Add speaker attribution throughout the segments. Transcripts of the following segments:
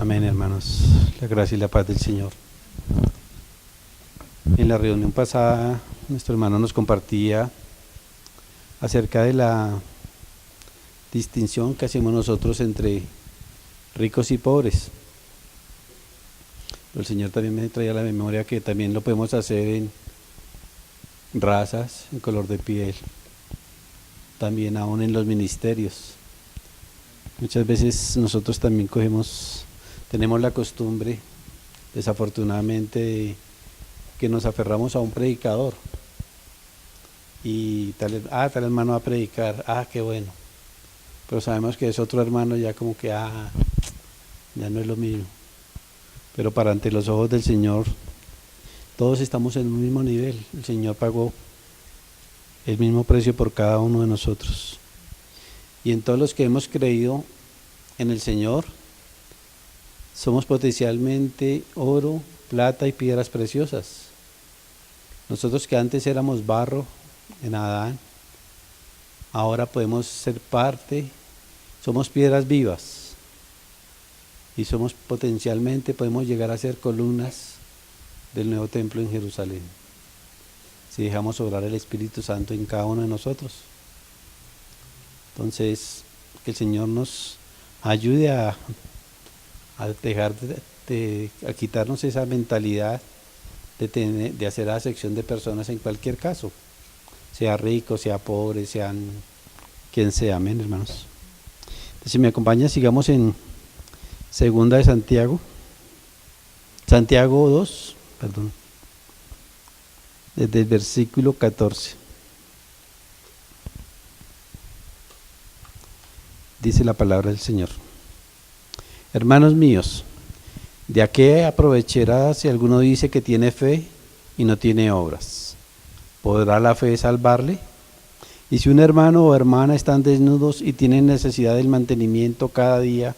Speaker 1: Amén, hermanos. La gracia y la paz del Señor. En la reunión pasada, nuestro hermano nos compartía acerca de la distinción que hacemos nosotros entre ricos y pobres. Pero el Señor también me traía a la memoria que también lo podemos hacer en razas, en color de piel, también aún en los ministerios. Muchas veces nosotros también tenemos la costumbre, desafortunadamente, que nos aferramos a un predicador y tal hermano va a predicar, qué bueno, pero sabemos que es otro hermano, ya como que ya no es lo mismo. Pero para ante los ojos del Señor todos estamos en un mismo nivel. El Señor pagó el mismo precio por cada uno de nosotros, y en todos los que hemos creído en el Señor somos potencialmente oro, plata y piedras preciosas. Nosotros que antes éramos barro en Adán, ahora podemos ser parte, somos piedras vivas y podemos llegar a ser columnas del nuevo templo en Jerusalén, si dejamos obrar el Espíritu Santo en cada uno de nosotros. Entonces, que el Señor nos ayude a dejar a quitarnos esa mentalidad de hacer acepción de personas en cualquier caso, sea rico, sea pobre, sean quien sea. Amén, hermanos. Entonces, si me acompañan, sigamos en segunda de Santiago 2, desde el versículo 14. Dice la palabra del Señor: hermanos míos, ¿de a qué aprovechará si alguno dice que tiene fe y no tiene obras? ¿Podrá la fe salvarle? Y si un hermano o hermana están desnudos y tienen necesidad del mantenimiento cada día,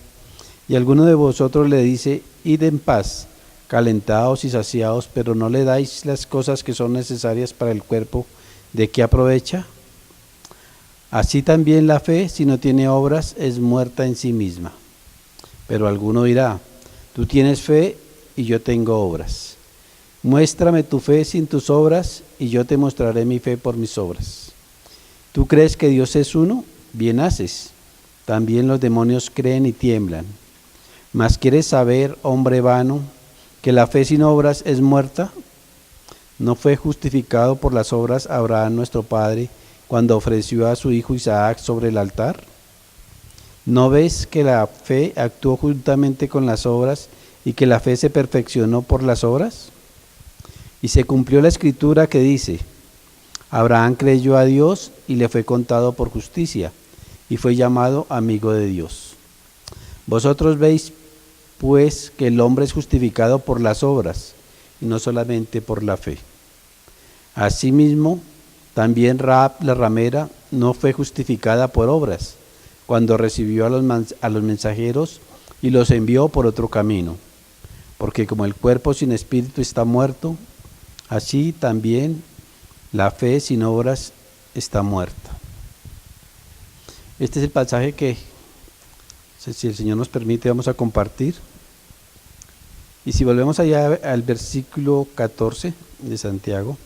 Speaker 1: y alguno de vosotros le dice, id en paz, calentados y saciados, pero no le dais las cosas que son necesarias para el cuerpo, ¿de qué aprovecha? Así también la fe, si no tiene obras, es muerta en sí misma. Pero alguno dirá, tú tienes fe y yo tengo obras. Muéstrame tu fe sin tus obras y yo te mostraré mi fe por mis obras. ¿Tú crees que Dios es uno? Bien haces. También los demonios creen y tiemblan. ¿Mas quieres saber, hombre vano, que la fe sin obras es muerta? ¿No fue justificado por las obras Abraham nuestro padre cuando ofreció a su hijo Isaac sobre el altar? ¿No ves que la fe actuó juntamente con las obras y que la fe se perfeccionó por las obras? Y se cumplió la escritura que dice, Abraham creyó a Dios y le fue contado por justicia y fue llamado amigo de Dios. Vosotros veis pues que el hombre es justificado por las obras y no solamente por la fe. Asimismo, también Rahab la ramera no fue justificada por obras, cuando recibió a los mensajeros y los envió por otro camino, porque como el cuerpo sin espíritu está muerto, así también la fe sin obras está muerta. Este es el pasaje que, si el Señor nos permite, vamos a compartir. Y si volvemos allá al versículo 14 de Santiago,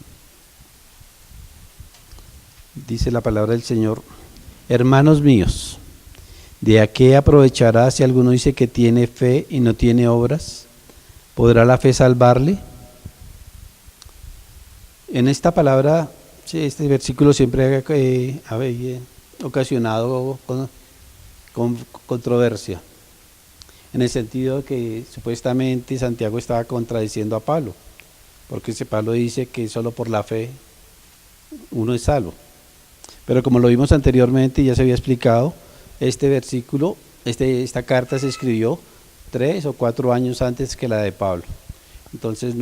Speaker 1: dice la palabra del Señor: hermanos míos, ¿de a qué aprovechará si alguno dice que tiene fe y no tiene obras? ¿Podrá la fe salvarle? En esta palabra, este versículo siempre ha ocasionado con controversia, en el sentido de que supuestamente Santiago estaba contradiciendo a Pablo, porque Pablo dice que solo por la fe uno es salvo. Pero como lo vimos anteriormente y ya se había explicado, este versículo, esta carta se escribió 3 o 4 años antes que la de Pablo. Entonces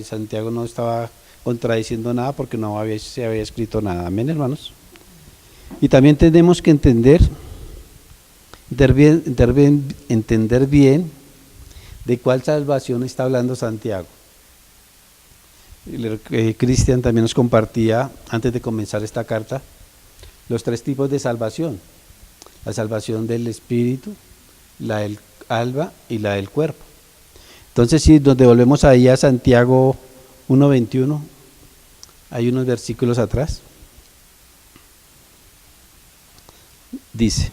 Speaker 1: Santiago no estaba contradiciendo nada porque se había escrito nada. Amén, hermanos. Y también tenemos que entender bien de cuál salvación está hablando Santiago. Cristian también nos compartía, antes de comenzar esta carta, los 3 tipos de salvación: la salvación del espíritu, la del alma y la del cuerpo. Entonces, si nos devolvemos ahí a Santiago 1:21, hay unos versículos atrás. Dice: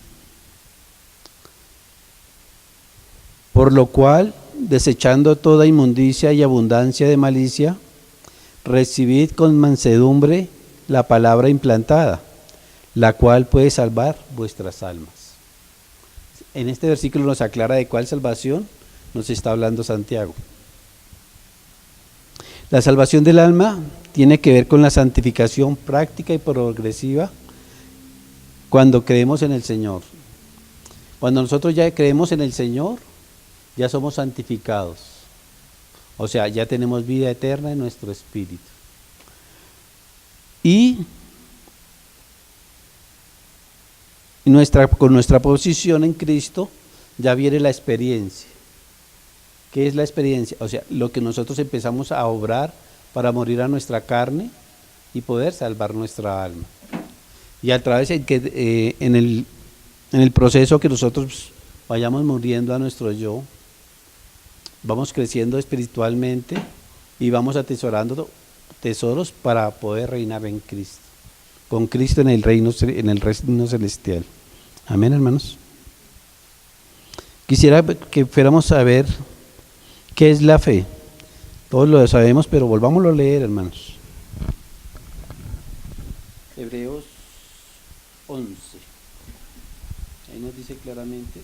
Speaker 1: por lo cual, desechando toda inmundicia y abundancia de malicia, recibid con mansedumbre la palabra implantada, la cual puede salvar vuestras almas. En este versículo nos aclara de cuál salvación nos está hablando Santiago. La salvación del alma tiene que ver con la santificación práctica y progresiva cuando creemos en el Señor. Cuando nosotros ya creemos en el Señor, ya somos santificados. O sea, ya tenemos vida eterna en nuestro espíritu. Y con nuestra posición en Cristo ya viene la experiencia. ¿Qué es la experiencia? O sea, lo que nosotros empezamos a obrar para morir a nuestra carne y poder salvar nuestra alma. Y a través de en el proceso que nosotros vayamos muriendo a nuestro yo, vamos creciendo espiritualmente y vamos atesorando tesoros para poder reinar en Cristo, con Cristo en el reino celestial. Amén, hermanos. Quisiera que fuéramos a ver qué es la fe. Todos lo sabemos, pero volvámoslo a leer, hermanos. Hebreos 11. Ahí nos dice claramente.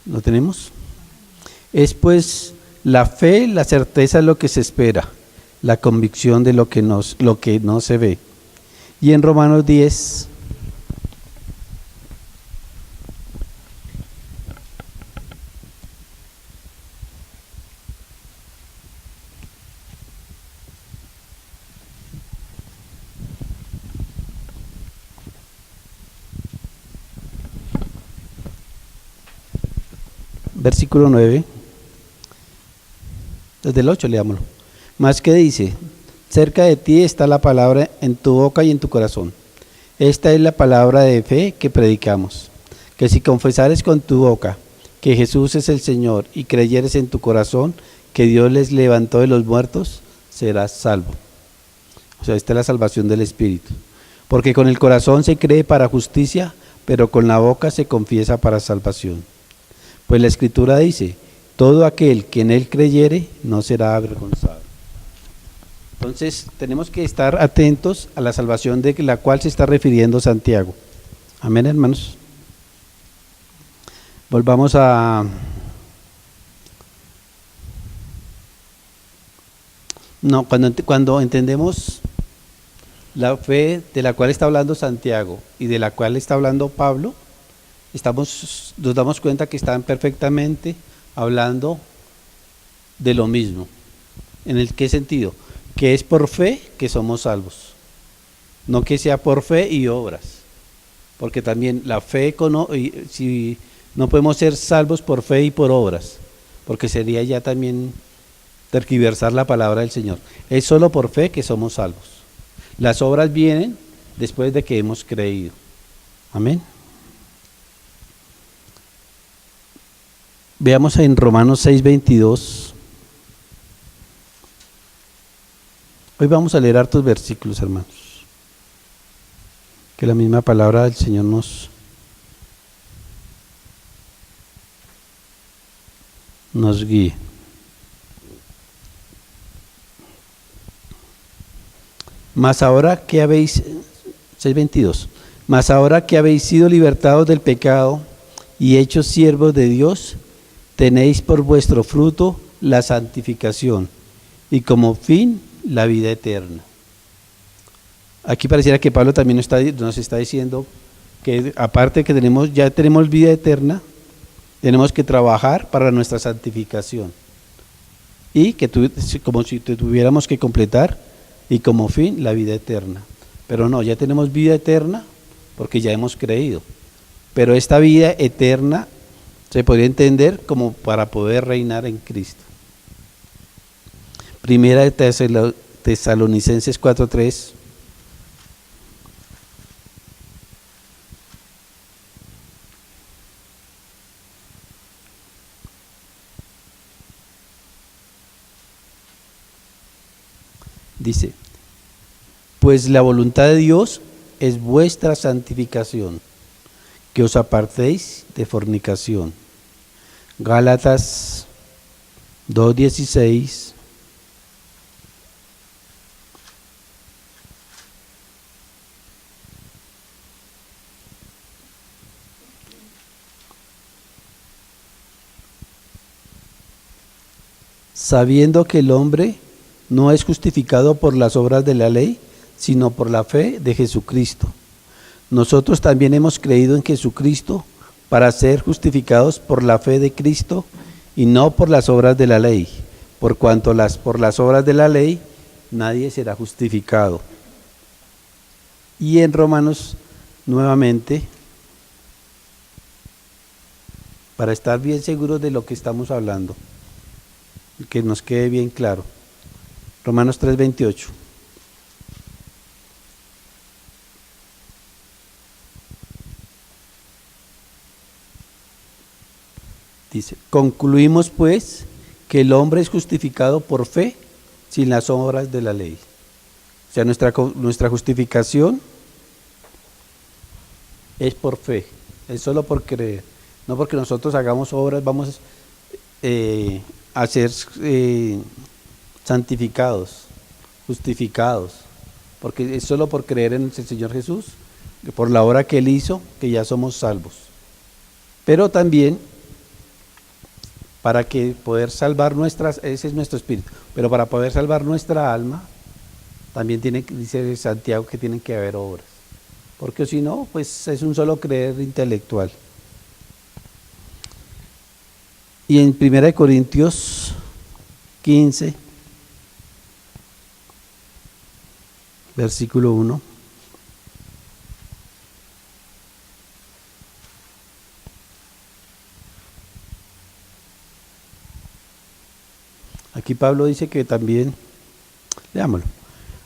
Speaker 1: ¿Lo tenemos? Es pues la fe, la certeza de lo que se espera, la convicción de lo que no se ve. Y en Romanos 10, versículo 9, desde el 8 leámoslo. Más que dice: cerca de ti está la palabra en tu boca y en tu corazón. Esta es la palabra de fe que predicamos, que si confesares con tu boca que Jesús es el Señor y creyeres en tu corazón que Dios les levantó de los muertos, serás salvo. O sea, esta es la salvación del Espíritu. Porque con el corazón se cree para justicia, pero con la boca se confiesa para salvación. Pues la Escritura dice: todo aquel que en él creyere no será avergonzado. Entonces tenemos que estar atentos a la salvación de la cual se está refiriendo Santiago. Amén, hermanos. Volvamos a cuando entendemos la fe de la cual está hablando Santiago y de la cual está hablando Pablo, nos damos cuenta que están perfectamente hablando de lo mismo. ¿En el qué sentido? Que es por fe que somos salvos, no que sea por fe y obras, porque también la fe, si no podemos ser salvos por fe y por obras, porque sería ya también tergiversar la palabra del Señor. Es solo por fe que somos salvos. Las obras vienen después de que hemos creído. Amén. Veamos en Romanos 6:22. Hoy vamos a leer hartos versículos, hermanos. Que la misma palabra del Señor nos guíe. Mas ahora que habéis, 6:22, mas ahora que habéis sido libertados del pecado y hechos siervos de Dios, tenéis por vuestro fruto la santificación y como fin la vida eterna. Aquí pareciera que Pablo también nos está diciendo que aparte que ya tenemos vida eterna, tenemos que trabajar para nuestra santificación y que como si tuviéramos que completar y como fin la vida eterna. Pero no, ya tenemos vida eterna porque ya hemos creído, pero esta vida eterna se podría entender como para poder reinar en Cristo. Primera de Tesalonicenses 4:3 Dice, pues la voluntad de Dios es vuestra santificación, que os apartéis de fornicación. Gálatas 2:16. Sabiendo que el hombre no es justificado por las obras de la ley, sino por la fe de Jesucristo. Nosotros también hemos creído en Jesucristo para ser justificados por la fe de Cristo y no por las obras de la ley, por cuanto por las obras de la ley nadie será justificado. Y en Romanos, nuevamente, para estar bien seguros de lo que estamos hablando, que nos quede bien claro. Romanos 3:28. Dice, concluimos pues que el hombre es justificado por fe sin las obras de la ley. O sea, nuestra justificación es por fe, es solo por creer. No porque nosotros hagamos obras vamos a ser santificados, justificados, porque es solo por creer en el Señor Jesús, por la obra que Él hizo, que ya somos salvos. Pero también para que poder salvar ese es nuestro espíritu, pero para poder salvar nuestra alma, también dice Santiago que tienen que haber obras, porque si no, pues es un solo creer intelectual. Y en 1 Corintios 15, versículo 1. Aquí Pablo dice que también, leámoslo.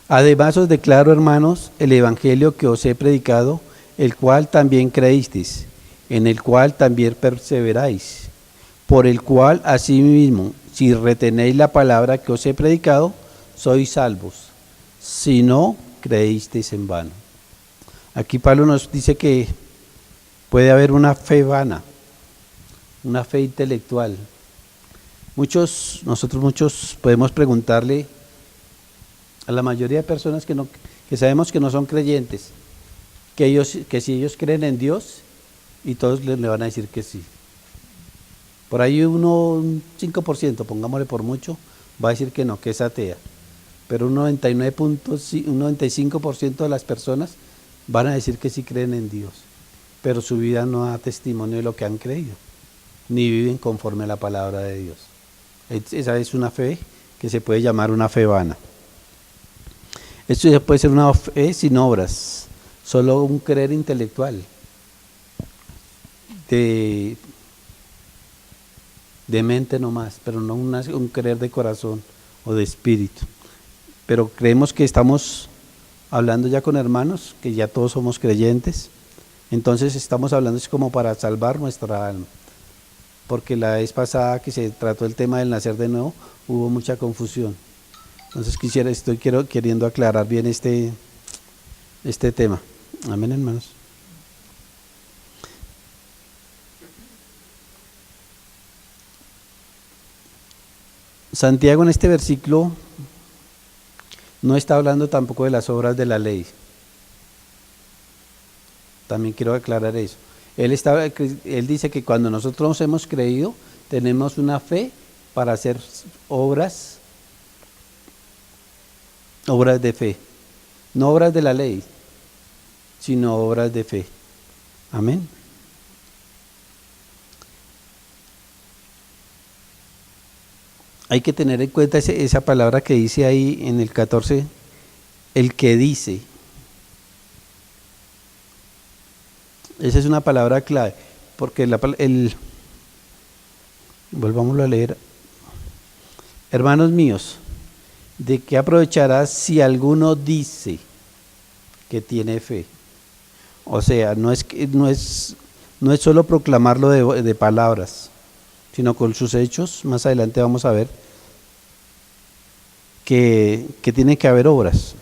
Speaker 1: Además os declaro, hermanos, el evangelio que os he predicado, el cual también creísteis, en el cual también perseveráis, por el cual asimismo, si retenéis la palabra que os he predicado, sois salvos, si no creísteis en vano. Aquí Pablo nos dice que puede haber una fe vana, una fe intelectual. Nosotros muchos podemos preguntarle a la mayoría de personas que sabemos que no son creyentes, que si ellos creen en Dios, y todos le van a decir que sí. Por ahí un 5%, pongámosle por mucho, va a decir que no, que es atea. Pero un 95% de las personas van a decir que sí creen en Dios, pero su vida no da testimonio de lo que han creído, ni viven conforme a la palabra de Dios. Esa es una fe que se puede llamar una fe vana. Esto ya puede ser una fe sin obras, solo un creer intelectual, de mente nomás, pero no un creer de corazón o de espíritu. Pero creemos que estamos hablando ya con hermanos, que ya todos somos creyentes, entonces estamos hablando es como para salvar nuestra alma, porque la vez pasada que se trató el tema del nacer de nuevo, hubo mucha confusión. Entonces estoy queriendo aclarar bien este tema. Amén, hermanos. Santiago en este versículo no está hablando tampoco de las obras de la ley. También quiero aclarar eso. Él dice que cuando nosotros hemos creído, tenemos una fe para hacer obras de fe. No obras de la ley, sino obras de fe. Amén. Hay que tener en cuenta esa palabra que dice ahí en el 14, el que dice. Esa es una palabra clave, porque volvámoslo a leer. Hermanos míos, ¿de qué aprovechará si alguno dice que tiene fe? O sea, no es solo proclamarlo de palabras, sino con sus hechos. Más adelante vamos a ver que tiene que haber obras.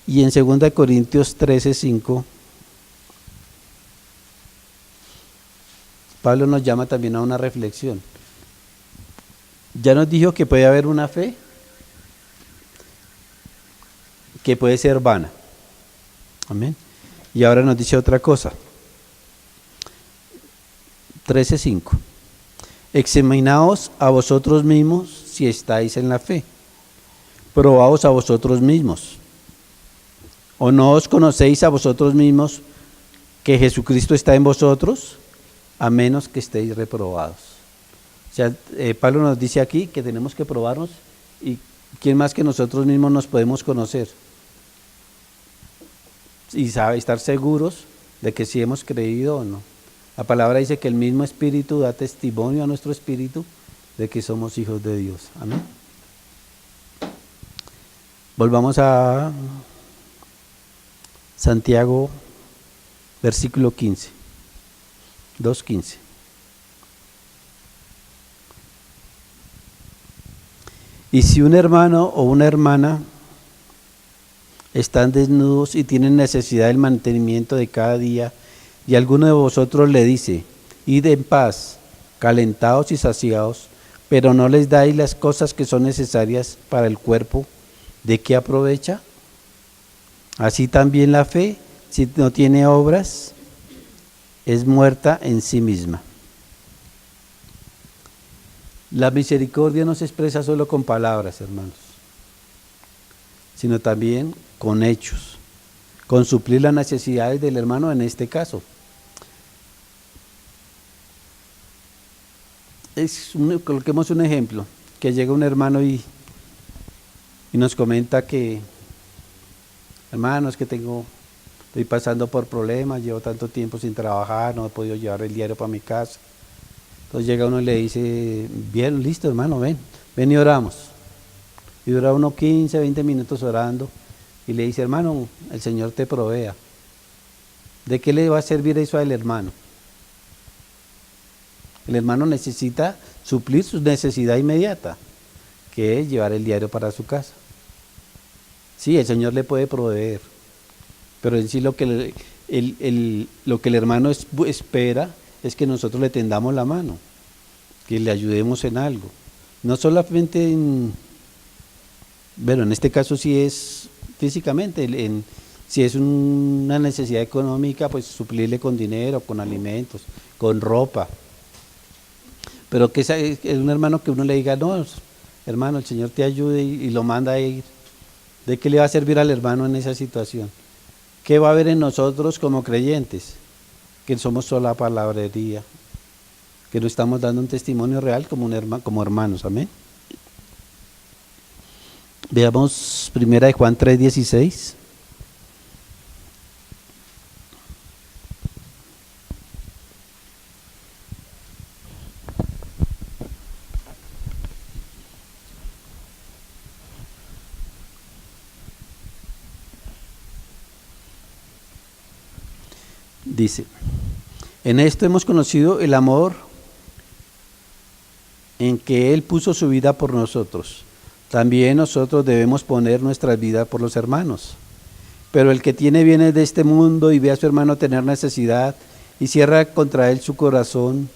Speaker 1: Y en 2 Corintios 13:5, Pablo nos llama también a una reflexión. Ya nos dijo que puede haber una fe que puede ser vana. Amén. Y ahora nos dice otra cosa. 13:5. Examinaos a vosotros mismos si estáis en la fe. Probaos a vosotros mismos. ¿O no os conocéis a vosotros mismos que Jesucristo está en vosotros? A menos que estéis reprobados. O sea, Pablo nos dice aquí que tenemos que probarnos, y ¿quién más que nosotros mismos nos podemos conocer? Y sabe, estar seguros de que si hemos creído o no. La palabra dice que el mismo Espíritu da testimonio a nuestro espíritu de que somos hijos de Dios. Amén. Volvamos a Santiago, versículo 15, 2:15. Y si un hermano o una hermana están desnudos y tienen necesidad del mantenimiento de cada día, y alguno de vosotros le dice: id en paz, calentados y saciados, pero no les dais las cosas que son necesarias para el cuerpo, ¿de qué aprovecha? Así también la fe, si no tiene obras, es muerta en sí misma. La misericordia no se expresa solo con palabras, hermanos, sino también con hechos, con suplir las necesidades del hermano en este caso. Coloquemos un ejemplo, que llega un hermano y nos comenta que: hermano, es que estoy pasando por problemas, llevo tanto tiempo sin trabajar, no he podido llevar el diario para mi casa. Entonces llega uno y le dice: bien, listo hermano, ven y oramos. Y dura uno 15, 20 minutos orando, y le dice: hermano, el Señor te provea. ¿De qué le va a servir eso al hermano? El hermano necesita suplir su necesidad inmediata, que es llevar el diario para su casa. Sí, el Señor le puede proveer, pero en sí lo que el hermano espera es que nosotros le tendamos la mano, que le ayudemos en algo. No solamente en este caso sí es físicamente, si es una necesidad económica, pues suplirle con dinero, con alimentos, con ropa. Pero que es un hermano que uno le diga: no, hermano, el Señor te ayude, y lo manda a ir. ¿De qué le va a servir al hermano en esa situación? ¿Qué va a haber en nosotros como creyentes? Que somos sola palabrería, que no estamos dando un testimonio real como hermanos. Amén. Veamos 1 Juan 3:16. Dice: en esto hemos conocido el amor en que Él puso su vida por nosotros. También nosotros debemos poner nuestra vida por los hermanos. Pero el que tiene bienes de este mundo y ve a su hermano tener necesidad y cierra contra él su corazón,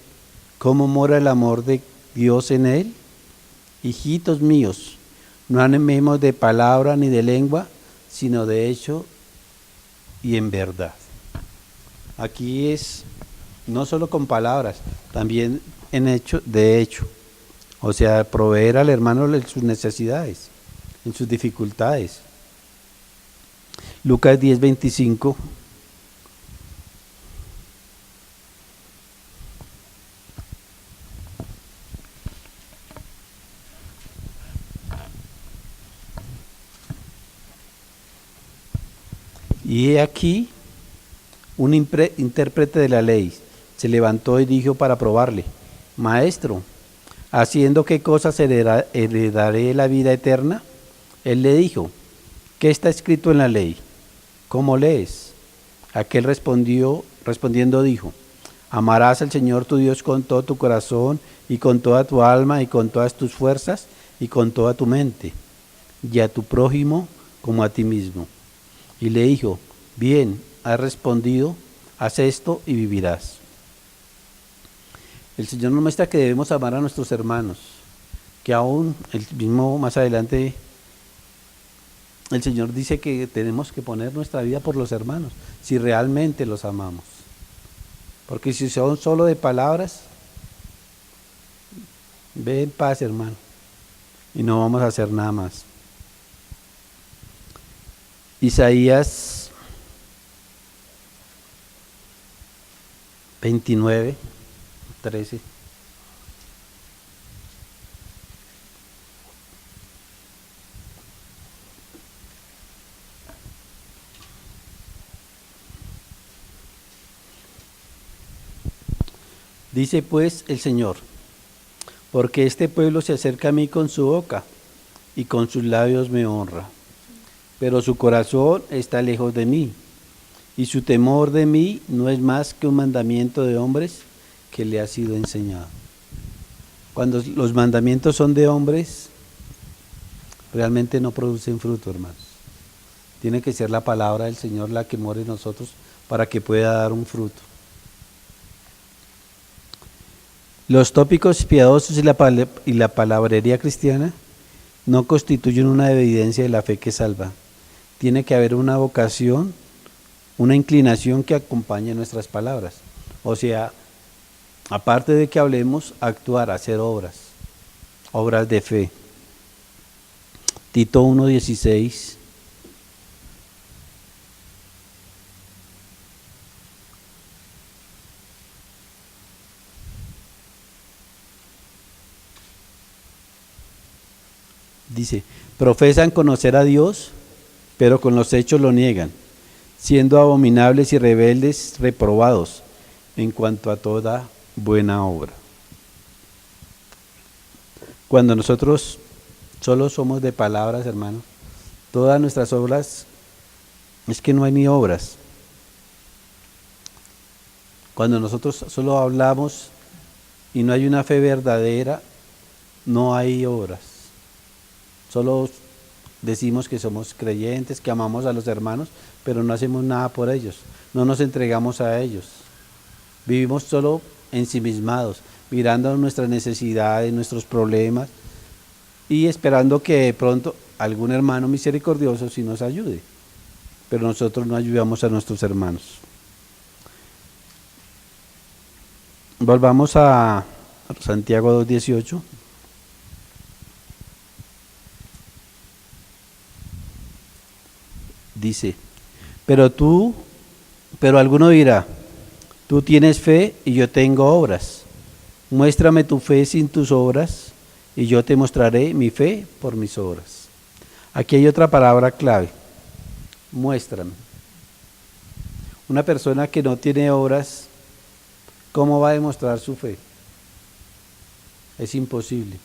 Speaker 1: ¿cómo mora el amor de Dios en él? Hijitos míos, no amemos de palabra ni de lengua, sino de hecho y en verdad. Aquí es no solo con palabras, también de hecho. O sea, proveer al hermano en sus necesidades, en sus dificultades. Lucas 10:25. Y he aquí, un intérprete de la ley se levantó y dijo para probarle: Maestro, ¿haciendo qué cosas heredaré la vida eterna? Él le dijo: ¿qué está escrito en la ley? ¿Cómo lees? Aquel respondiendo dijo: amarás al Señor tu Dios con todo tu corazón y con toda tu alma y con todas tus fuerzas, y con toda tu mente, y a tu prójimo como a ti mismo. Y le dijo, bien, has respondido, haz esto y vivirás. El Señor nos muestra que debemos amar a nuestros hermanos, que aún el mismo más adelante el Señor dice que tenemos que poner nuestra vida por los hermanos, si realmente los amamos. Porque si son solo de palabras, ve en paz, hermano, y no vamos a hacer nada más. Isaías 29:13. Dice pues el Señor, porque este pueblo se acerca a mí con su boca y con sus labios me honra, pero su corazón está lejos de mí, y su temor de mí no es más que un mandamiento de hombres que le ha sido enseñado. Cuando los mandamientos son de hombres, realmente no producen fruto, hermanos. Tiene que ser la palabra del Señor la que more en nosotros para que pueda dar un fruto. Los tópicos piadosos y la palabrería cristiana no constituyen una evidencia de la fe que salva. Tiene que haber una vocación, una inclinación que acompañe nuestras palabras. O sea, aparte de que hablemos, actuar, hacer obras de fe. Tito 1:16. Dice, profesan conocer a Dios, pero con los hechos lo niegan, siendo abominables y rebeldes, reprobados en cuanto a toda buena obra. Cuando nosotros solo somos de palabras, hermano, todas nuestras obras, es que no hay ni obras. Cuando nosotros solo hablamos y no hay una fe verdadera, no hay obras. Solo decimos que somos creyentes, que amamos a los hermanos, pero no hacemos nada por ellos, no nos entregamos a ellos. Vivimos solo ensimismados, mirando nuestras necesidades, nuestros problemas y esperando que de pronto algún hermano misericordioso sí nos ayude, pero nosotros no ayudamos a nuestros hermanos. Volvamos a Santiago 2:18. Dice, pero alguno dirá, tú tienes fe y yo tengo obras. Muéstrame tu fe sin tus obras y yo te mostraré mi fe por mis obras. Aquí hay otra palabra clave, muéstrame. Una persona que no tiene obras, ¿cómo va a demostrar su fe? Es imposible.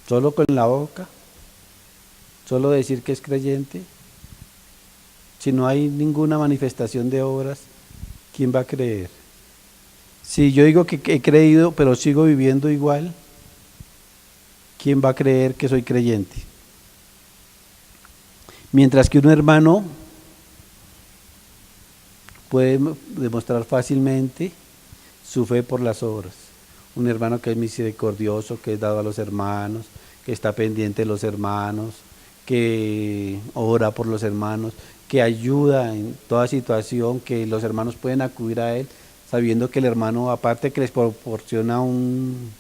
Speaker 1: Solo con la boca. Solo decir que es creyente, si no hay ninguna manifestación de obras, ¿quién va a creer? Si yo digo que he creído, pero sigo viviendo igual, ¿quién va a creer que soy creyente? Mientras que un hermano puede demostrar fácilmente su fe por las obras. Un hermano que es misericordioso, que es dado a los hermanos, que está pendiente de los hermanos, que ora por los hermanos, que ayuda en toda situación, que los hermanos pueden acudir a él, sabiendo que el hermano, aparte que les proporciona un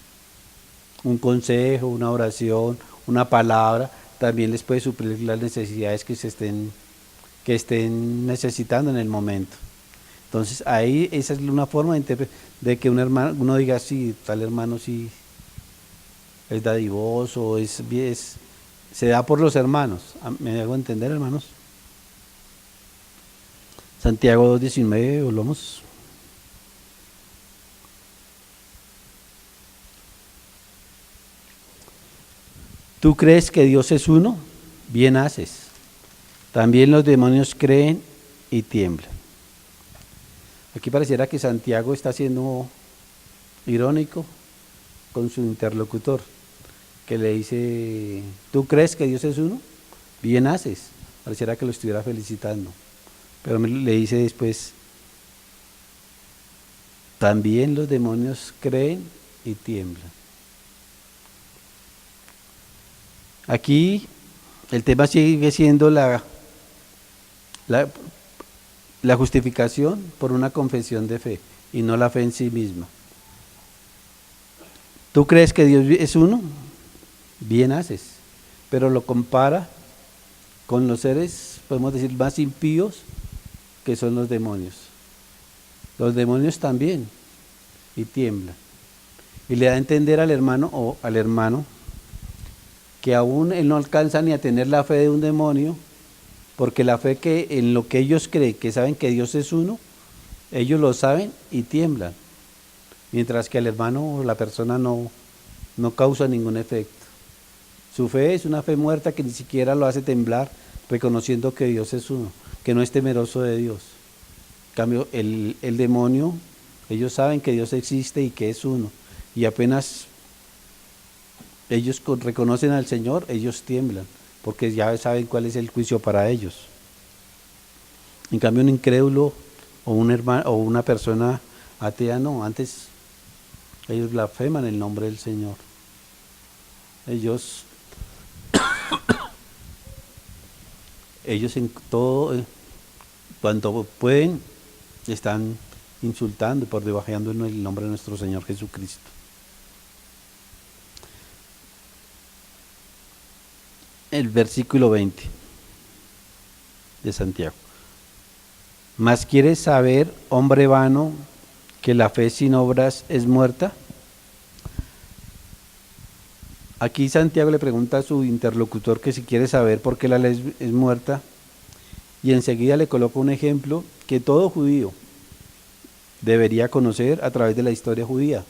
Speaker 1: consejo, una oración, una palabra, también les puede suplir las necesidades que estén necesitando en el momento. Entonces ahí esa es una forma de que un hermano, uno diga, sí, tal hermano sí es dadivoso, se da por los hermanos. ¿Me hago entender, hermanos? Santiago 2:19, volvamos. ¿Tú crees que Dios es uno? Bien haces. También los demonios creen y tiemblan. Aquí pareciera que Santiago está siendo irónico con su interlocutor. que le dice, ¿tú crees que Dios es uno? Bien haces. Pareciera que lo estuviera felicitando. Pero le dice después, también los demonios creen y tiemblan. Aquí el tema sigue siendo la justificación por una confesión de fe y no la fe en sí misma. ¿Tú crees que Dios es uno? Bien haces, pero lo compara con los seres, podemos decir, más impíos, que son los demonios. Los demonios también, y tiemblan. Y le da a entender al hermano que aún él no alcanza ni a tener la fe de un demonio, porque la fe que en lo que ellos creen, que saben que Dios es uno, ellos lo saben y tiemblan. Mientras que al hermano o la persona no causa ningún efecto. Su fe es una fe muerta que ni siquiera lo hace temblar, reconociendo que Dios es uno, que no es temeroso de Dios. En cambio, el demonio, ellos saben que Dios existe y que es uno, y apenas ellos reconocen al Señor, ellos tiemblan, porque ya saben cuál es el juicio para ellos. En cambio, un incrédulo o un hermano o una persona atea no, antes ellos blasfeman el nombre del Señor. Ellos en todo, cuando pueden, están insultando y por debajeando en el nombre de nuestro Señor Jesucristo. El versículo 20 de Santiago. ¿Mas quieres saber, hombre vano, que la fe sin obras es muerta? Aquí Santiago le pregunta a su interlocutor que si quiere saber por qué la ley es muerta, y enseguida le coloca un ejemplo que todo judío debería conocer a través de la historia judía.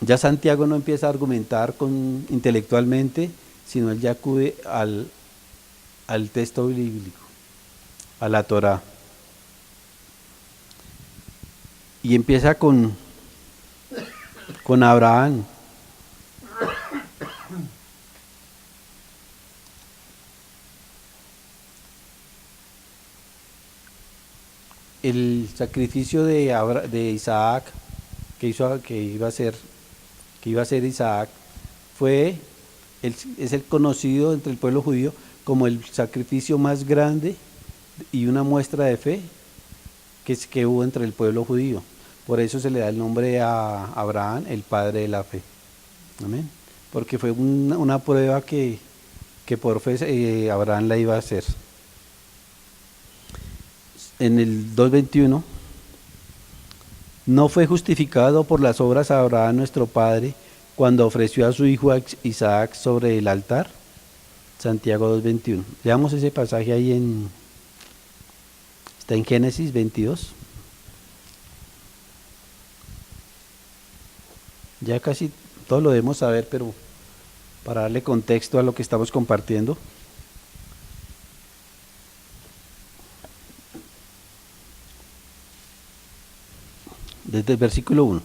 Speaker 1: Ya Santiago no empieza a argumentar intelectualmente, sino él ya acude al texto bíblico, a la Torá. Y empieza con Abraham. El sacrificio de Isaac que iba a ser Isaac es el conocido entre el pueblo judío como el sacrificio más grande y una muestra de fe que hubo entre el pueblo judío. Por eso se le da el nombre a Abraham, el padre de la fe. Amén. Porque fue una prueba que por fe Abraham la iba a hacer. En el 2:21, no fue justificado por las obras Abraham nuestro padre cuando ofreció a su hijo Isaac sobre el altar. Santiago 2:21. Leamos ese pasaje ahí está en Génesis 22. Ya casi todo lo debemos saber, pero para darle contexto a lo que estamos compartiendo. Desde el versículo 1.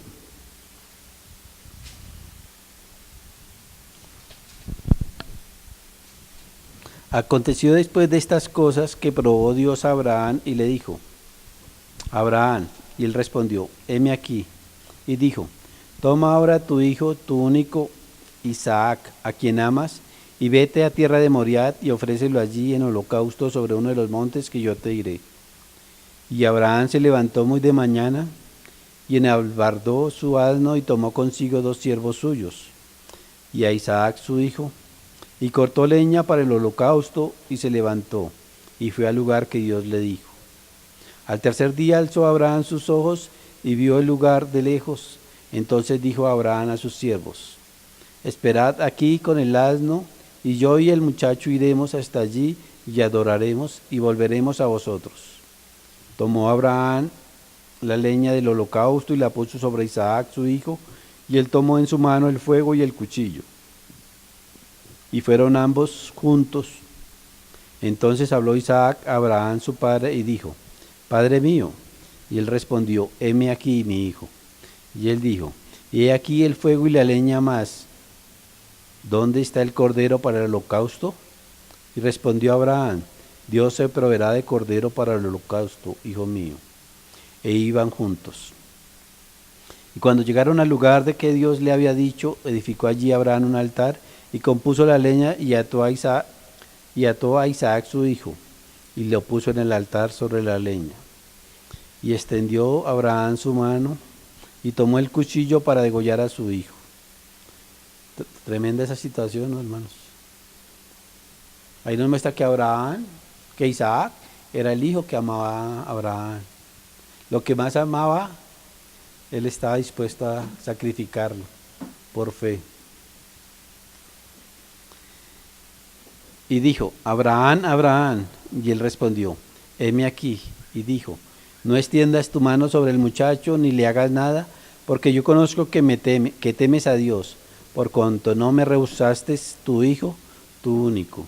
Speaker 1: Aconteció después de estas cosas que probó Dios a Abraham y le dijo, Abraham, y él respondió, heme aquí. Y dijo, toma ahora tu hijo, tu único Isaac, a quien amas, y vete a tierra de Moriah y ofrécelo allí en holocausto sobre uno de los montes que yo te diré. Y Abraham se levantó muy de mañana y enalbardó su asno y tomó consigo 2 siervos suyos, y a Isaac su hijo, y cortó leña para el holocausto, y se levantó, y fue al lugar que Dios le dijo. Al tercer día alzó Abraham sus ojos, y vio el lugar de lejos. Entonces dijo Abraham a sus siervos, esperad aquí con el asno, y yo y el muchacho iremos hasta allí, y adoraremos, y volveremos a vosotros. Tomó Abraham la leña del holocausto y la puso sobre Isaac su hijo, y él tomó en su mano el fuego y el cuchillo. Y fueron ambos juntos. Entonces habló Isaac a Abraham su padre y dijo, Padre mío. Y él respondió, heme aquí mi hijo. Y él dijo, he aquí el fuego y la leña, mas ¿dónde está el cordero para el holocausto? Y respondió Abraham, Dios se proveerá de cordero para el holocausto, hijo mío. E iban juntos. Y cuando llegaron al lugar de que Dios le había dicho, edificó allí Abraham un altar y compuso la leña y ató a Isaac su hijo y lo puso en el altar sobre la leña. Y extendió Abraham su mano y tomó el cuchillo para degollar a su hijo. Tremenda esa situación, ¿no, hermanos? Ahí nos muestra que Isaac era el hijo que amaba a Abraham. Lo que más amaba, él estaba dispuesto a sacrificarlo por fe. Y dijo, Abraham, Abraham. Y él respondió, heme aquí. Y dijo, no extiendas tu mano sobre el muchacho, ni le hagas nada, porque yo conozco que temes a Dios, por cuanto no me rehusaste tu hijo, tu único.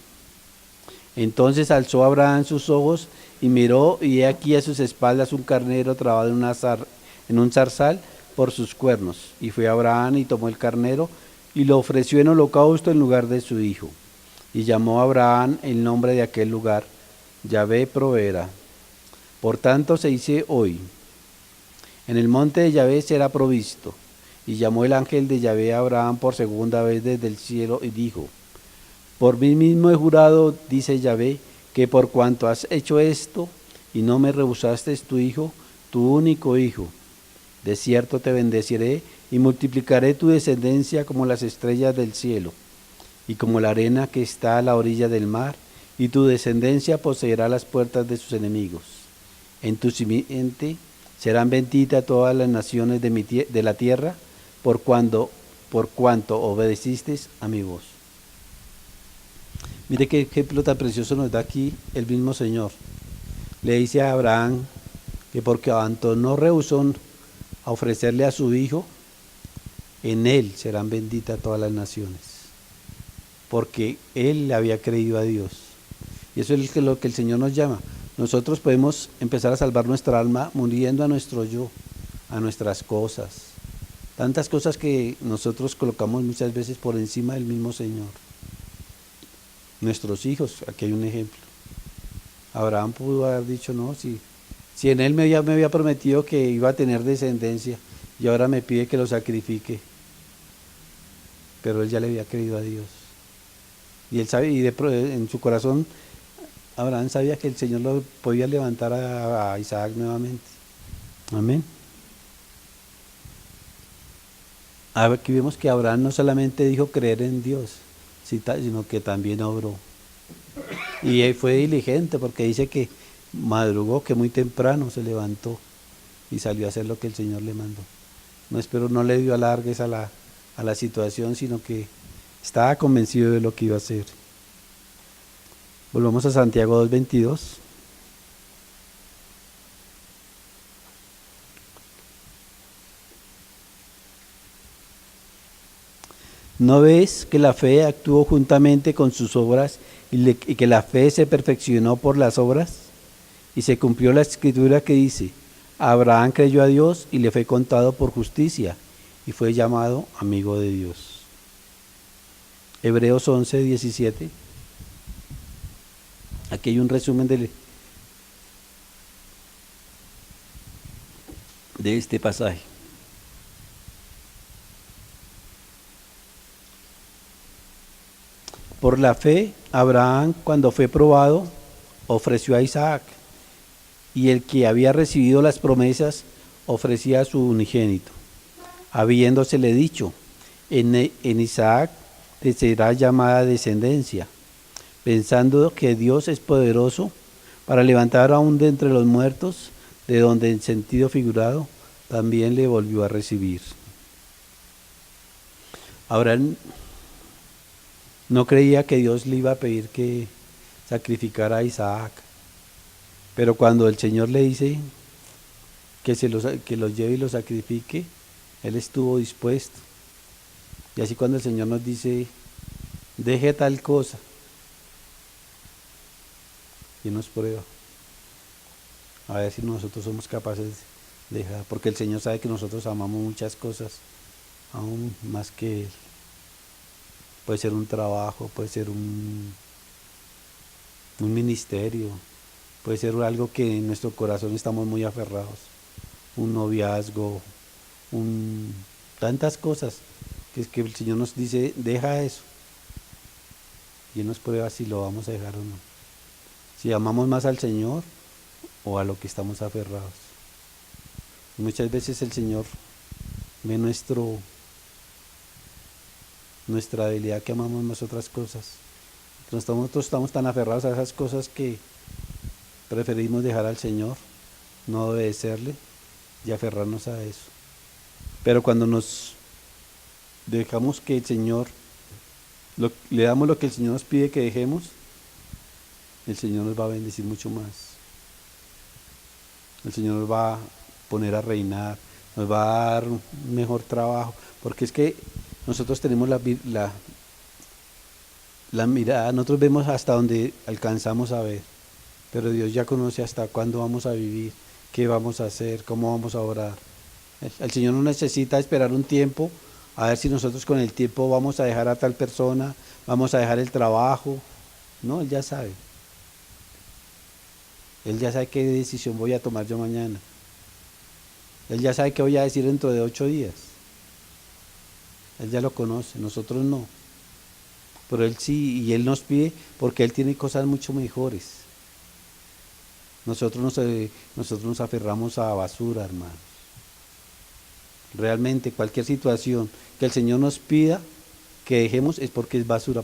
Speaker 1: Entonces alzó Abraham sus ojos y miró, y he aquí a sus espaldas un carnero trabado en un zarzal por sus cuernos. Y fue Abraham y tomó el carnero y lo ofreció en holocausto en lugar de su hijo. Y llamó a Abraham el nombre de aquel lugar, Yahvé proveerá. Por tanto se dice hoy, en el monte de Yahvé será provisto. Y llamó el ángel de Yahvé a Abraham por segunda vez desde el cielo y dijo, por mí mismo he jurado, dice Yahvé, que por cuanto has hecho esto y no me rehusaste tu hijo, tu único hijo, de cierto te bendeciré y multiplicaré tu descendencia como las estrellas del cielo y como la arena que está a la orilla del mar, y tu descendencia poseerá las puertas de sus enemigos. En tu simiente serán benditas todas las naciones de la tierra, por cuanto obedeciste a mi voz. Mire qué ejemplo tan precioso nos da aquí el mismo Señor. Le dice a Abraham que porque cuanto no rehusó a ofrecerle a su hijo, en él serán benditas todas las naciones. Porque él le había creído a Dios. Y eso es lo que el Señor nos llama. Nosotros podemos empezar a salvar nuestra alma muriendo a nuestro yo, a nuestras cosas. Tantas cosas que nosotros colocamos muchas veces por encima del mismo Señor. Nuestros hijos, aquí hay un ejemplo. Abraham pudo haber dicho, no, si en él me había prometido que iba a tener descendencia y ahora me pide que lo sacrifique. Pero él ya le había creído a Dios. Y él sabe, en su corazón, Abraham sabía que el Señor lo podía levantar a Isaac nuevamente. Amén. Aquí vemos que Abraham no solamente dijo creer en Dios, sino que también obró. Y él fue diligente porque dice que madrugó, que muy temprano se levantó y salió a hacer lo que el Señor le mandó. No le dio alargues a la situación, sino que estaba convencido de lo que iba a hacer. Volvamos a Santiago 2:22. ¿No ves que la fe actuó juntamente con sus obras y que la fe se perfeccionó por las obras? Y se cumplió la escritura que dice, Abraham creyó a Dios y le fue contado por justicia y fue llamado amigo de Dios. Hebreos 11:17. Aquí hay un resumen de este pasaje. Por la fe, Abraham, cuando fue probado, ofreció a Isaac, y el que había recibido las promesas ofrecía a su unigénito, habiéndosele dicho, en Isaac te será llamada descendencia, pensando que Dios es poderoso para levantar aún de entre los muertos, de donde en sentido figurado también le volvió a recibir. Abraham no creía que Dios le iba a pedir que sacrificara a Isaac, pero cuando el Señor le dice que los lleve y los sacrifique, él estuvo dispuesto. Y así cuando el Señor nos dice, deje tal cosa, y nos prueba, a ver si nosotros somos capaces de dejar, porque el Señor sabe que nosotros amamos muchas cosas, aún más que Él. puede ser un trabajo, puede ser un ministerio, puede ser algo que en nuestro corazón estamos muy aferrados, un noviazgo, un, tantas cosas, que es que el Señor nos dice, deja eso, y Él nos prueba si lo vamos a dejar o no, si amamos más al Señor o a lo que estamos aferrados. Y muchas veces el Señor ve nuestra debilidad, que amamos más otras cosas. Nosotros estamos tan aferrados a esas cosas que preferimos dejar al Señor, no obedecerle y aferrarnos a eso. Pero cuando nos dejamos que el Señor, le damos lo que el Señor nos pide que dejemos, el Señor nos va a bendecir mucho más. El Señor nos va a poner a reinar, nos va a dar un mejor trabajo, porque es que nosotros tenemos la mirada, nosotros vemos hasta donde alcanzamos a ver, pero Dios ya conoce hasta cuándo vamos a vivir, qué vamos a hacer, cómo vamos a orar. El Señor no necesita esperar un tiempo a ver si nosotros con el tiempo vamos a dejar a tal persona, vamos a dejar el trabajo. No, Él ya sabe. Él ya sabe qué decisión voy a tomar yo mañana. Él ya sabe qué voy a decir dentro de 8 días. Él ya lo conoce, nosotros no. Pero Él sí, y Él nos pide porque Él tiene cosas mucho mejores. Nosotros nos aferramos a basura, hermanos. Realmente cualquier situación que el Señor nos pida que dejemos es porque es basura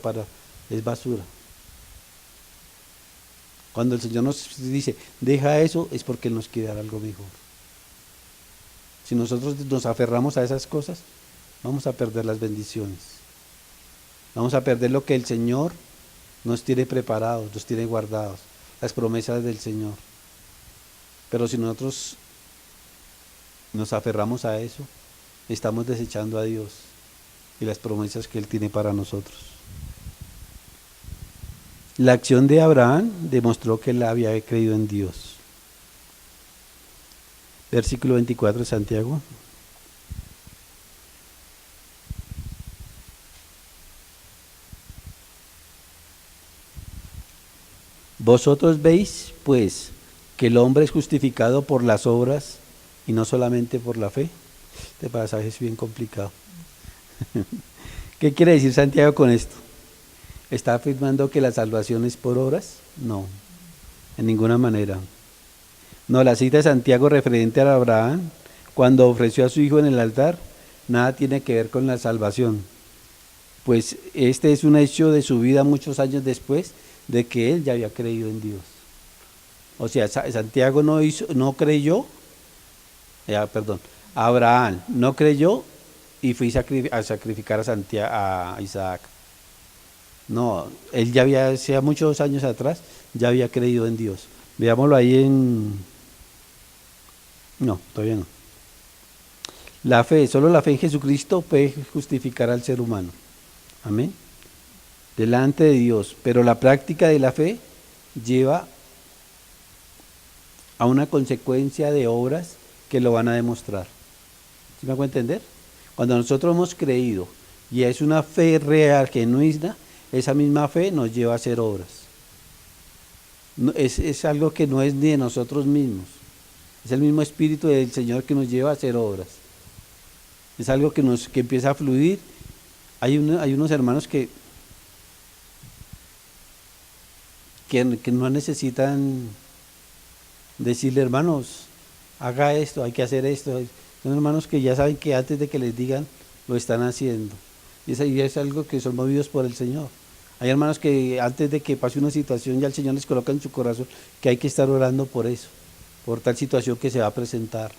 Speaker 1: es basura. Cuando el Señor nos dice, deja eso, es porque Él nos quiere dar algo mejor. Si nosotros nos aferramos a esas cosas, vamos a perder las bendiciones. Vamos a perder lo que el Señor nos tiene preparados, nos tiene guardados, las promesas del Señor. Pero si nosotros nos aferramos a eso, estamos desechando a Dios y las promesas que Él tiene para nosotros. La acción de Abraham demostró que él había creído en Dios. Versículo 24 de Santiago. Vosotros veis, pues, que el hombre es justificado por las obras y no solamente por la fe. Este pasaje es bien complicado. ¿Qué quiere decir Santiago con esto? ¿Está afirmando que la salvación es por obras? No, en ninguna manera. No, la cita de Santiago referente a Abraham, cuando ofreció a su hijo en el altar, nada tiene que ver con la salvación. Pues este es un hecho de su vida muchos años después de que él ya había creído en Dios. O sea, Santiago no creyó, Abraham no creyó y fue a sacrificar a Isaac. No, él ya había, hacía muchos años atrás, ya había creído en Dios. Veámoslo ahí no, todavía no. La fe, solo la fe en Jesucristo puede justificar al ser humano. Amén. Delante de Dios. Pero la práctica de la fe lleva a una consecuencia de obras que lo van a demostrar. ¿Sí me hago entender? Cuando nosotros hemos creído y es una fe real, genuina, esa misma fe nos lleva a hacer obras. No, es algo que no es ni de nosotros mismos. Es el mismo Espíritu del Señor que nos lleva a hacer obras. Es algo que empieza a fluir. Hay unos hermanos que no necesitan decirle, hermanos, haga esto, hay que hacer esto. Son hermanos que ya saben que antes de que les digan, lo están haciendo. Y es algo que son movidos por el Señor. Hay hermanos que antes de que pase una situación, ya el Señor les coloca en su corazón que hay que estar orando por eso, por tal situación que se va a presentar.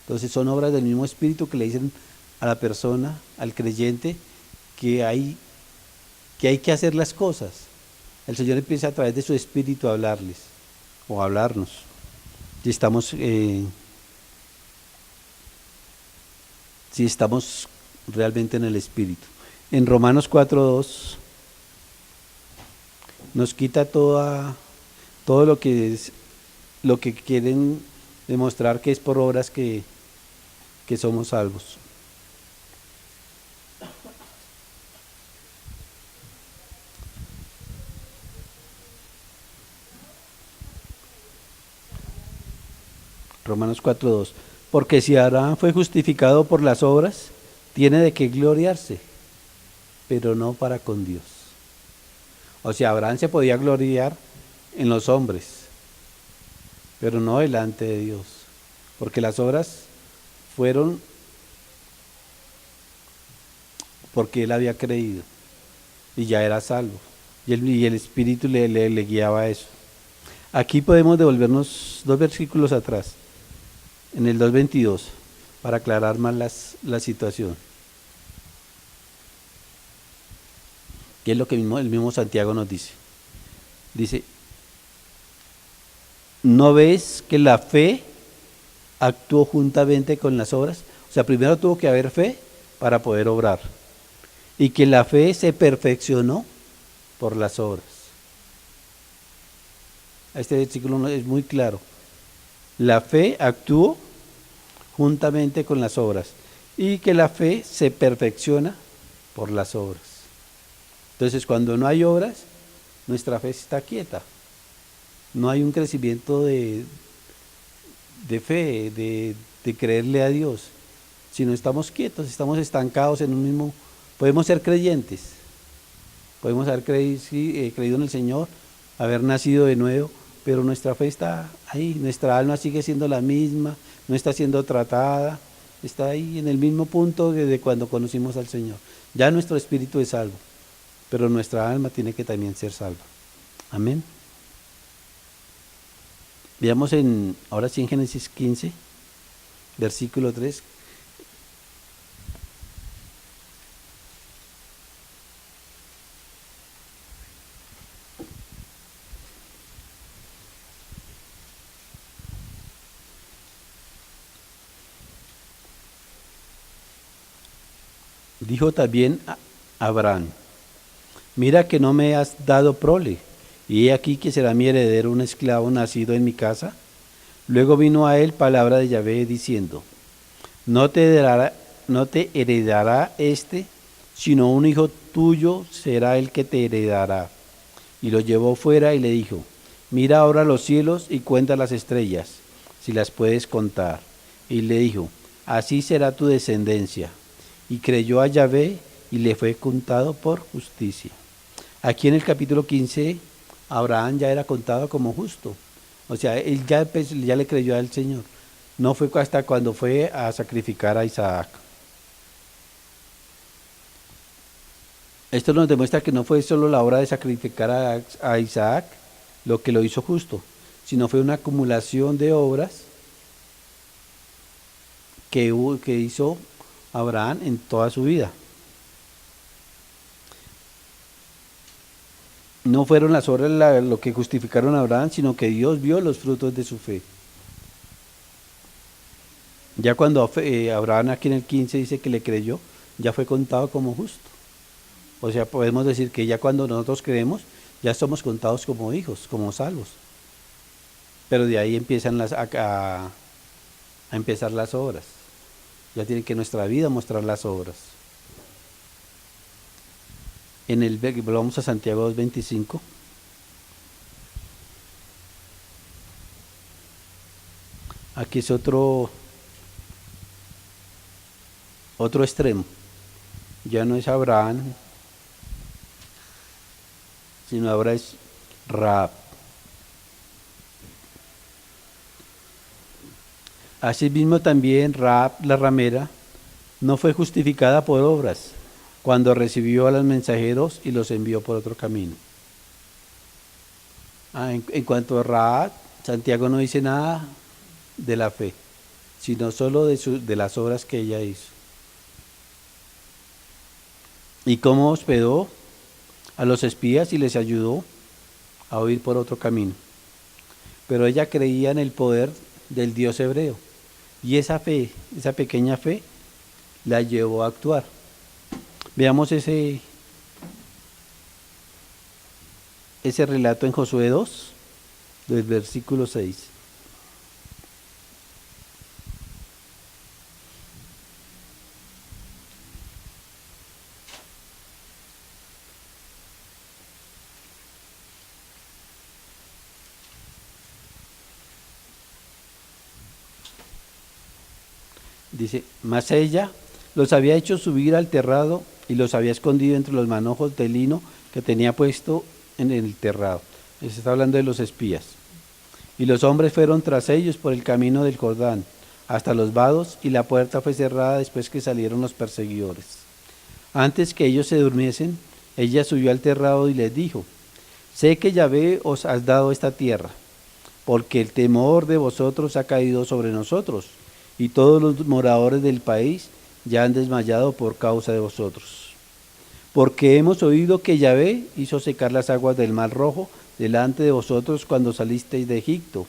Speaker 1: Entonces son obras del mismo Espíritu que le dicen a la persona, al creyente, que hay que hacer las cosas. El Señor empieza a través de su Espíritu a hablarles o a hablarnos. Si estamos realmente en el Espíritu. En Romanos 4:2 nos quita todo lo que quieren demostrar que es por obras que somos salvos. Romanos 4:2. Porque si Abraham fue justificado por las obras, tiene de qué gloriarse, pero no para con Dios. O sea, Abraham se podía gloriar en los hombres, pero no delante de Dios, porque las obras fueron porque él había creído y ya era salvo. Y el Espíritu le guiaba a eso. Aquí podemos devolvernos 2 versículos atrás, en el 2:22, para aclarar más la situación. Que es lo que el mismo Santiago nos dice. Dice, ¿no ves que la fe actuó juntamente con las obras? O sea, primero tuvo que haber fe para poder obrar. Y que la fe se perfeccionó por las obras. Este versículo es muy claro. La fe actuó juntamente con las obras. Y que la fe se perfecciona por las obras. Entonces, cuando no hay obras, nuestra fe está quieta. No hay un crecimiento de fe, de creerle a Dios. Sino estamos quietos, estamos estancados en un mismo. Podemos ser creyentes, podemos haber creído en el Señor, haber nacido de nuevo, pero nuestra fe está ahí, nuestra alma sigue siendo la misma, no está siendo tratada, está ahí en el mismo punto desde cuando conocimos al Señor. Ya nuestro espíritu es salvo, pero nuestra alma tiene que también ser salva. Amén. Veamos ahora sí en Génesis 15, versículo 3. Dijo también a Abraham, mira que no me has dado prole, y he aquí que será mi heredero un esclavo nacido en mi casa. Luego vino a él palabra de Yahvé diciendo, no te heredará este, sino un hijo tuyo será el que te heredará. Y lo llevó fuera y le dijo, mira ahora los cielos y cuenta las estrellas, si las puedes contar. Y le dijo, así será tu descendencia. Y creyó a Yahvé y le fue contado por justicia. Aquí en el capítulo 15, Abraham ya era contado como justo. O sea, él ya le creyó al Señor. No fue hasta cuando fue a sacrificar a Isaac. Esto nos demuestra que no fue solo la obra de sacrificar a Isaac lo que lo hizo justo, sino fue una acumulación de obras que hizo Abraham en toda su vida. No fueron las obras lo que justificaron a Abraham, sino que Dios vio los frutos de su fe. Ya cuando Abraham aquí en el 15 dice que le creyó, ya fue contado como justo. O sea, podemos decir que ya cuando nosotros creemos, ya somos contados como hijos, como salvos. Pero de ahí empiezan a empezar las obras. Ya tiene que nuestra vida mostrar las obras. Vamos a Santiago 2:25. Aquí es otro extremo. Ya no es Abraham, sino ahora es Rahab. Asimismo también Rahab la ramera no fue justificada por obras cuando recibió a los mensajeros y los envió por otro camino. En cuanto a Rahab, Santiago no dice nada de la fe, sino solo de las obras que ella hizo. Y cómo hospedó a los espías y les ayudó a huir por otro camino. Pero ella creía en el poder del Dios hebreo. Y esa fe, esa pequeña fe, la llevó a actuar. Veamos ese relato en Josué 2, del versículo 6. Dice, mas ella los había hecho subir al terrado y los había escondido entre los manojos de lino que tenía puesto en el terrado. Se está hablando de los espías. Y los hombres fueron tras ellos por el camino del Jordán, hasta los vados, y la puerta fue cerrada después que salieron los perseguidores. Antes que ellos se durmiesen, ella subió al terrado y les dijo, sé que Yahvé os has dado esta tierra, porque el temor de vosotros ha caído sobre nosotros, y todos los moradores del país ya han desmayado por causa de vosotros. Porque hemos oído que Yahvé hizo secar las aguas del Mar Rojo delante de vosotros cuando salisteis de Egipto,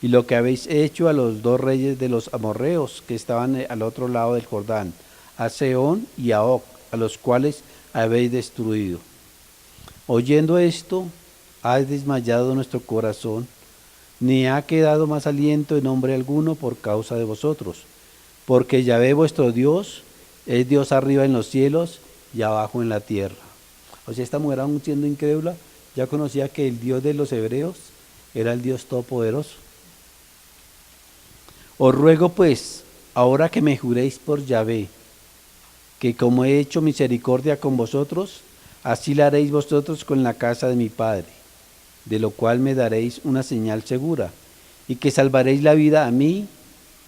Speaker 1: y lo que habéis hecho a los dos reyes de los amorreos que estaban al otro lado del Jordán, a Sehón y a Og, a los cuales habéis destruido. Oyendo esto, ha desmayado nuestro corazón, ni ha quedado más aliento en hombre alguno por causa de vosotros, porque Yahvé vuestro Dios es Dios arriba en los cielos y abajo en la tierra. O sea, esta mujer, aún siendo incrédula, ya conocía que el Dios de los hebreos era el Dios todopoderoso. Os ruego pues, ahora que me juréis por Yahvé, que como he hecho misericordia con vosotros, así la haréis vosotros con la casa de mi padre, de lo cual me daréis una señal segura, y que salvaréis la vida a mí,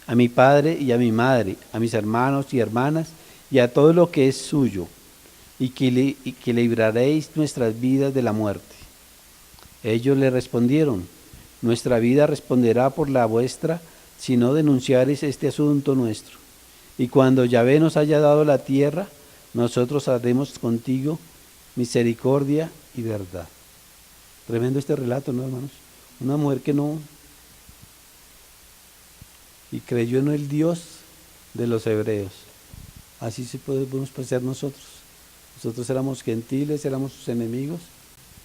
Speaker 1: a mi padre y a mi madre, a mis hermanos y hermanas, y a todo lo que es suyo, y que libraréis nuestras vidas de la muerte. Ellos le respondieron, nuestra vida responderá por la vuestra, si no denunciareis este asunto nuestro. Y cuando Yahvé nos haya dado la tierra, nosotros haremos contigo misericordia y verdad. Tremendo este relato, ¿no, hermanos? Una mujer que no, y creyó en el Dios de los hebreos. Así se podemos pensar nosotros. Nosotros éramos gentiles, éramos sus enemigos,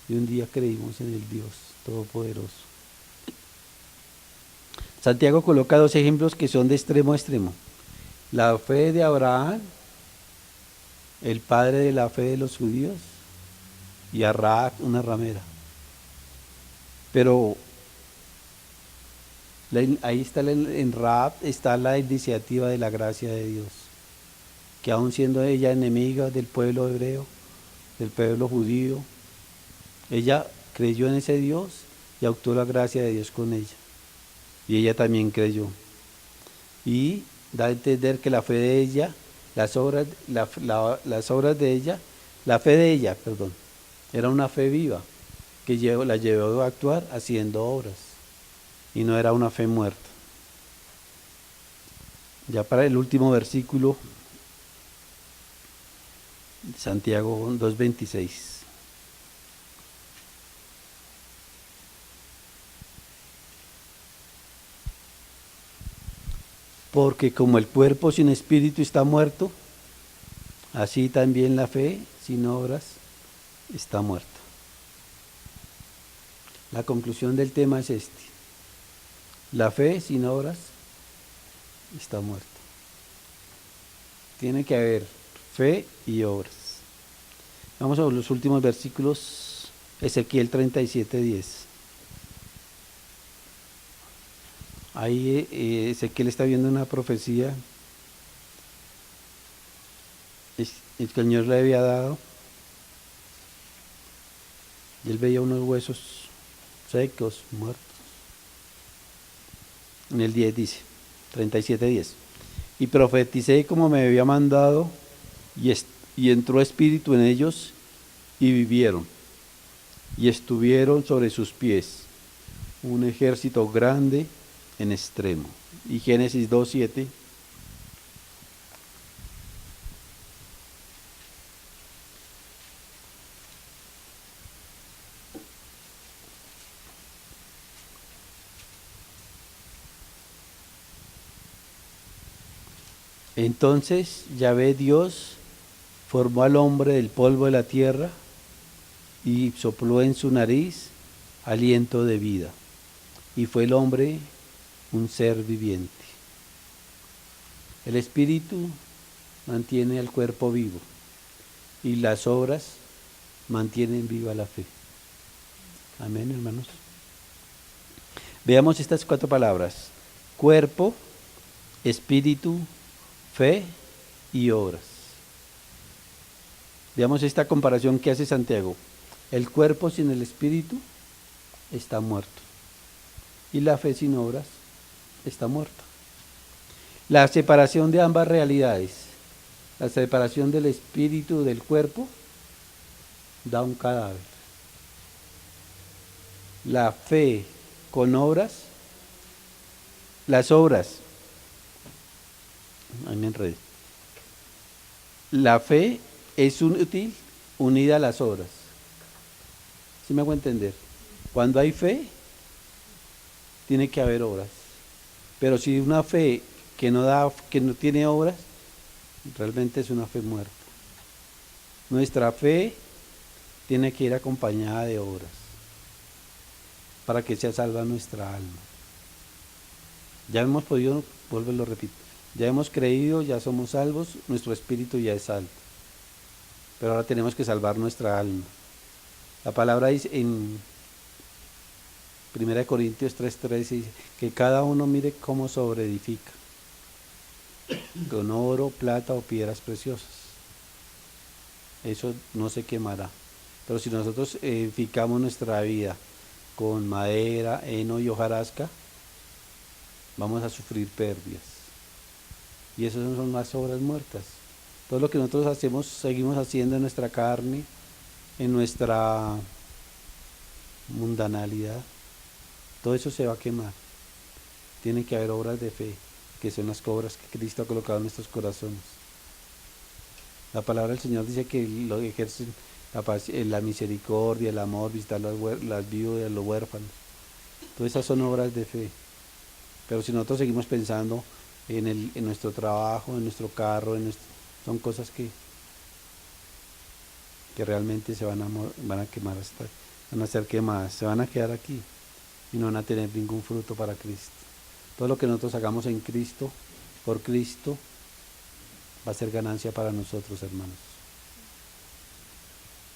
Speaker 1: y un día creímos en el Dios Todopoderoso. Santiago coloca dos ejemplos que son de extremo a extremo. La fe de Abraham, el padre de la fe de los judíos, y a Rahab, una ramera. Pero ahí está, en Rahab está la iniciativa de la gracia de Dios, que aun siendo ella enemiga del pueblo hebreo, del pueblo judío, ella creyó en ese Dios y actuó la gracia de Dios con ella. Y ella también creyó. Y da a entender que la fe de ella, las obras de ella, la fe de ella, perdón, era una fe viva, que la llevó a actuar haciendo obras, y no era una fe muerta. Ya para el último versículo, Santiago 2:26. Porque como el cuerpo sin espíritu está muerto, así también la fe sin obras está muerta. La conclusión del tema es este: la fe sin obras está muerta. Tiene que haber fe y obras. Vamos a ver los últimos versículos. Ezequiel 37:10. Ahí Ezequiel está viendo una profecía que el Señor le había dado, y él veía unos huesos secos, muertos. En el 10 dice, 37:10. Y profeticé como me había mandado, y entró espíritu en ellos, y vivieron, y estuvieron sobre sus pies, un ejército grande en extremo. Y Génesis 2:7. Entonces Yahvé Dios formó al hombre del polvo de la tierra y sopló en su nariz aliento de vida, y fue el hombre un ser viviente. El espíritu mantiene al cuerpo vivo, y las obras mantienen viva la fe. Amén, hermanos. Veamos estas 4 palabras: cuerpo, espíritu, fe y obras. Veamos esta comparación que hace Santiago. El cuerpo sin el espíritu está muerto y la fe sin obras está muerta. La separación de ambas realidades, la separación del espíritu del cuerpo, da un cadáver. La fe con obras, las obras, ahí me enredé. La fe es útil unida a las obras. ¿Sí me hago entender? Cuando hay fe, tiene que haber obras. Pero si una fe que no tiene obras, realmente es una fe muerta. Nuestra fe tiene que ir acompañada de obras para que sea salva nuestra alma. Ya hemos podido, vuelvo y lo repito, ya hemos creído, ya somos salvos, nuestro espíritu ya es salvo. Pero ahora tenemos que salvar nuestra alma. La palabra dice en 1 Corintios 3:13, dice que cada uno mire cómo sobreedifica, con oro, plata o piedras preciosas. Eso no se quemará. Pero si nosotros edificamos nuestra vida con madera, heno y hojarasca, vamos a sufrir pérdidas. Y esas son las obras muertas. Todo lo que nosotros hacemos, seguimos haciendo en nuestra carne, en nuestra mundanalidad, todo eso se va a quemar. Tienen que haber obras de fe, que son las obras que Cristo ha colocado en nuestros corazones. La palabra del Señor dice que lo ejercen la misericordia, el amor, visitar las viudas, los huérfanos. Todas esas son obras de fe. Pero si nosotros seguimos pensando en nuestro trabajo, en nuestro carro, son cosas que realmente van a quemar, van a ser quemadas, se van a quedar aquí y no van a tener ningún fruto para Cristo. Todo lo que nosotros hagamos en Cristo, por Cristo, va a ser ganancia para nosotros, hermanos.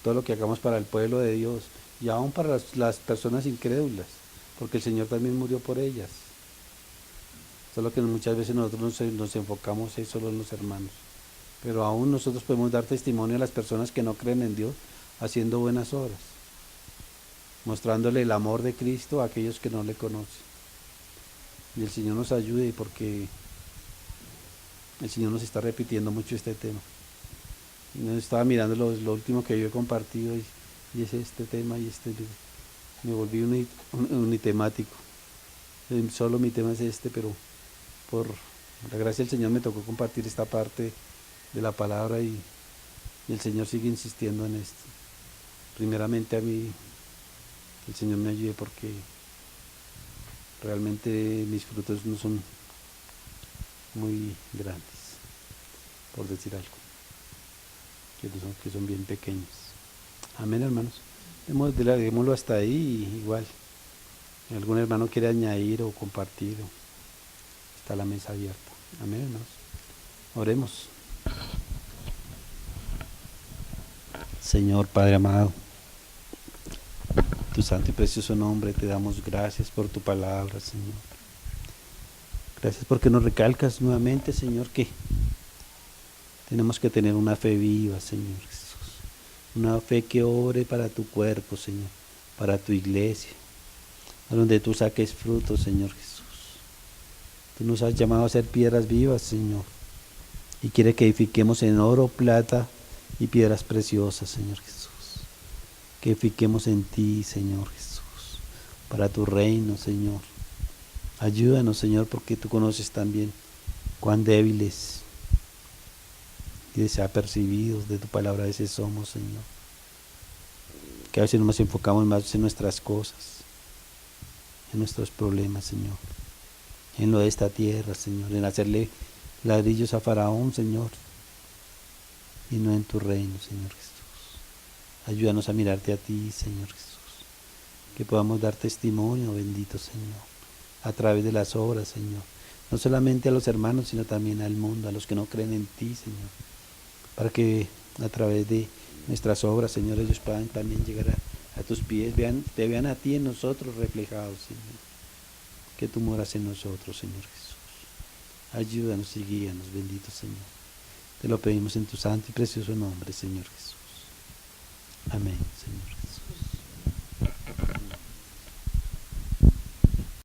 Speaker 1: Todo lo que hagamos para el pueblo de Dios y aún para las personas incrédulas, porque el Señor también murió por ellas. Solo que muchas veces nosotros nos enfocamos solo en los hermanos. Pero aún nosotros podemos dar testimonio a las personas que no creen en Dios haciendo buenas obras, mostrándole el amor de Cristo a aquellos que no le conocen. Y el Señor nos ayude, porque el Señor nos está repitiendo mucho este tema. Y nos estaba mirando lo último que yo he compartido y es este tema y me volví unitemático. Solo mi tema es este, pero por la gracia del Señor me tocó compartir esta parte de la palabra y el Señor sigue insistiendo en esto. Primeramente a mí, el Señor me ayude, porque realmente mis frutos no son muy grandes, por decir algo, que son bien pequeños. Amén, hermanos. Démoslo hasta ahí, igual. Si algún hermano quiere añadir o compartir, está la mesa abierta. Amén, hermanos. Oremos. Señor Padre amado, tu santo y precioso nombre, te damos gracias por tu palabra, Señor. Gracias porque nos recalcas nuevamente, Señor, que tenemos que tener una fe viva, Señor Jesús. Una fe que obre para tu cuerpo, Señor, para tu iglesia, a donde tú saques frutos, Señor Jesús. Tú nos has llamado a ser piedras vivas, Señor, y quiere que edifiquemos en oro, plata y piedras preciosas, Señor Jesús. Que edifiquemos en ti, Señor Jesús, para tu reino, Señor. Ayúdanos, Señor, porque tú conoces también cuán débiles y desapercibidos de tu palabra a veces somos, Señor. Que a veces nos enfocamos más en nuestras cosas, en nuestros problemas, Señor, en lo de esta tierra, Señor, en hacerle ladrillos a Faraón, Señor, y no en tu reino, Señor Jesús. Ayúdanos a mirarte a ti, Señor Jesús, que podamos dar testimonio, bendito Señor, a través de las obras, Señor, no solamente a los hermanos, sino también al mundo, a los que no creen en ti, Señor, para que a través de nuestras obras, Señor, ellos puedan también llegar a tus pies, te vean a ti en nosotros reflejados, Señor, que tú moras en nosotros, Señor Jesús. Ayúdanos y guíanos, bendito Señor. Te lo pedimos en tu santo y precioso nombre, Señor Jesús. Amén, Señor.